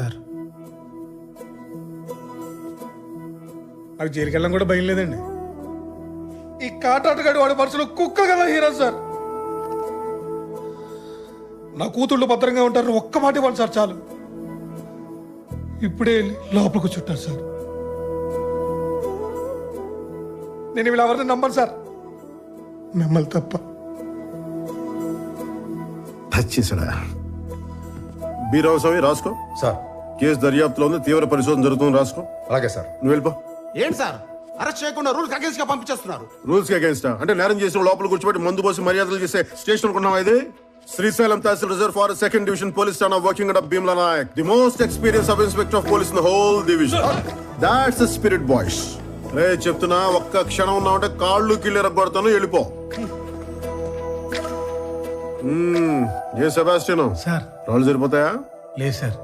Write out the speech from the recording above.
Sir నాకు జైలుకి వెళ్ళడం కూడా భయం లేదండి. ఈ కాటాటగాడి వాడి మనసులో కుక్క కదా హీరో సార్. నా కూతుళ్ళు భద్రంగా ఉంటారు ఒక్క మాట ఇవ్వండి సార్ చాలు. ఇప్పుడే వెళ్ళి లోపలికి చుట్టారు సార్. నేను వీళ్ళు ఎవరిని నమ్మను సార్, మిమ్మల్ని తప్ప. చేసాడా బీరావు స్వామి రాసుకో సార్. కేసు దర్యాప్తులో ఉంది, తీవ్ర పరిశోధన జరుగుతుంది రాసుకో. అలాగే సార్. నువ్వు వెళ్ళిపో. ఏంటి సార్ అరెస్ట్ చేయకుండా రూల్స్ అగేన్స్ట్ గా పంపించేస్తున్నారు? రూల్స్ కి అగేన్స్ట్ అంటే నేరం చేసిన లోపల కూర్చోబెట్టి మందు పోసి మర్యాదలు చేసే స్టేషన్ అనుకున్నావా ఇది? Srisailam tehsil reserve forest second division police station working and Bheemla Nayak, the most experience sub inspector of police in the whole division. That's the spirit boys. రే చెప్తున్నా, ఒక్క క్షణం ఉన్నావంటే కాళ్ళు కిళ్ళు ఎరగొడతాను, వెళ్ళిపో. ఏ సెబాస్టియన్ సార్ రాళ్ళు సరిపోతాయా? లేదు సార్.